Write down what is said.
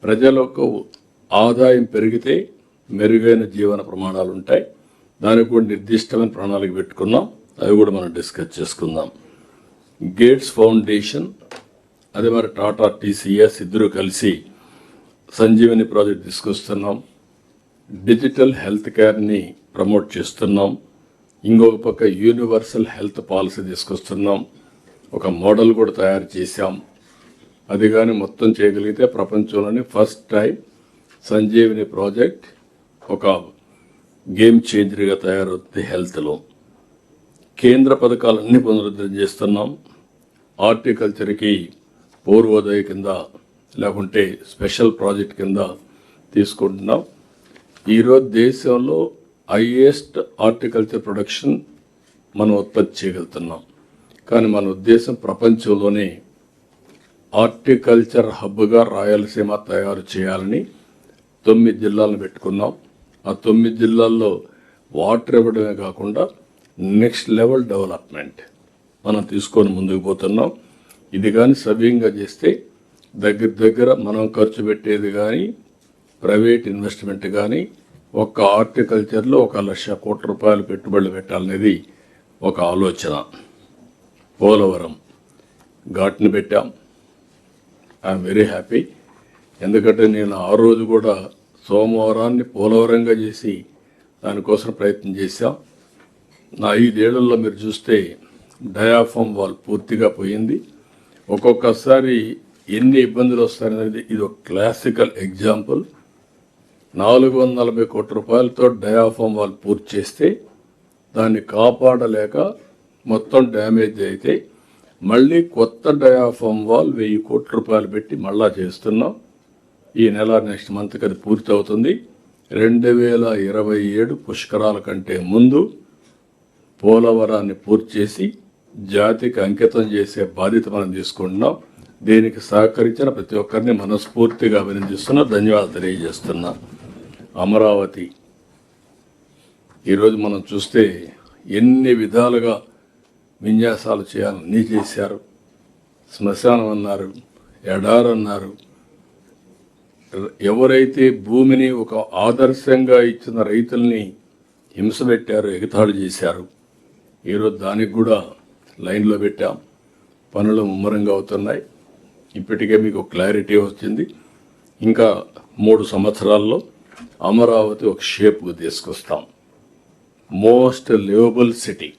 ప్రజలకు ఆదాయం పెరిగితే మెరుగైన జీవన ప్రమాణాలు ఉంటాయి. దానికి కూడా నిర్దిష్టమైన ప్రణాళిక పెట్టుకున్నాం. అవి కూడా మనం డిస్కస్ చేసుకుందాం. గేట్స్ ఫౌండేషన్, అదే మరి టాటా టీసీఎస్ ఇద్దరు కలిసి సంజీవని ప్రాజెక్ట్ తీసుకొస్తున్నాం. డిజిటల్ హెల్త్ కేర్ని ప్రమోట్ చేస్తున్నాం. ఇంకొక పక్క యూనివర్సల్ హెల్త్ పాలసీ తీసుకొస్తున్నాం. ఒక మోడల్ కూడా తయారు చేశాం. అది కానీ మొత్తం చేయగలిగితే ప్రపంచంలోనే ఫస్ట్ టైం సంజీవని ప్రాజెక్ట్ ఒక గేమ్ చేంజర్గా తయారవుతుంది హెల్త్లో. కేంద్ర పథకాలన్నీ పునరుద్ధరణ చేస్తున్నాం. హార్టికల్చర్కి పూర్వోదయ కింద లేకుంటే స్పెషల్ ప్రాజెక్ట్ కింద తీసుకుంటున్నాం. ఈరోజు దేశంలో హైయెస్ట్ హార్టికల్చర్ ప్రొడక్షన్ మనం ఉత్పత్తి చేయగలుగుతున్నాం. కానీ మన ఉద్దేశం ప్రపంచంలోనే హార్టికల్చర్ హబ్గా రాయలసీమ తయారు చేయాలని 9 జిల్లాలను పెట్టుకున్నాం. ఆ 9 జిల్లాల్లో వాటర్ ఇవ్వడమే కాకుండా నెక్స్ట్ లెవెల్ డెవలప్మెంట్ మనం తీసుకొని ముందుకు పోతున్నాం. ఇది కానీ సవ్యంగా చేస్తే దగ్గర మనం ఖర్చు పెట్టేది కానీ ప్రైవేట్ ఇన్వెస్ట్మెంట్ కానీ ఒక్క హార్టికల్చర్లో 1,00,000 కోట్ల రూపాయలు పెట్టుబడులు పెట్టాలనేది ఒక ఆలోచన. పోలవరం ఘాట్ని పెట్టాం. I'm very happy. ఎందుకంటే నేను ఆ రోజు కూడా సోమవారాన్ని పోలవరంగా చేసి దానికోసం ప్రయత్నం చేశాం. నా 5 ఏళ్లలో మీరు చూస్తే డయాఫామ్ వాల్ పూర్తిగా పోయింది. ఒక్కొక్కసారి ఎన్ని ఇబ్బందులు వస్తాయనేది ఇది ఒక క్లాసికల్ ఎగ్జాంపుల్. 440 కోట్ల రూపాయలతో డయాఫామ్ వాల్ పూర్తి చేస్తే దాన్ని కాపాడలేక మొత్తం డ్యామేజ్ అయితే మళ్ళీ కొత్త డయాఫామ్ వాల్ 1000 కోట్ల రూపాయలు పెట్టి మళ్ళా చేస్తున్నాం. ఈ నెల నెక్స్ట్ మంత్కి అది పూర్తి అవుతుంది. 2027 పుష్కరాల కంటే ముందు పోలవరాన్ని పూర్తి చేసి జాతికి అంకితం చేసే బాధ్యత మనం తీసుకుంటున్నాం. దీనికి సహకరించిన ప్రతి ఒక్కరిని మనస్ఫూర్తిగా అభినందిస్తున్నా, ధన్యవాదాలు తెలియజేస్తున్నా. అమరావతి ఈరోజు మనం చూస్తే ఎన్ని విధాలుగా విన్యాసాలు చేయాలని చేశారు. శ్మశానం అన్నారు, ఎడారన్నారు. ఎవరైతే భూమిని ఒక ఆదర్శంగా ఇచ్చిన రైతుల్ని హింస పెట్టారు, ఎగతాళి చేశారు. ఈరోజు దానికి కూడా లైన్లో పెట్టాం. పనులు ముమ్మరంగా అవుతున్నాయి. ఇప్పటికే మీకు క్లారిటీ వచ్చింది. ఇంకా 3 సంవత్సరాల్లో అమరావతి ఒక షేప్కు తీసుకొస్తాం. Most liveable city.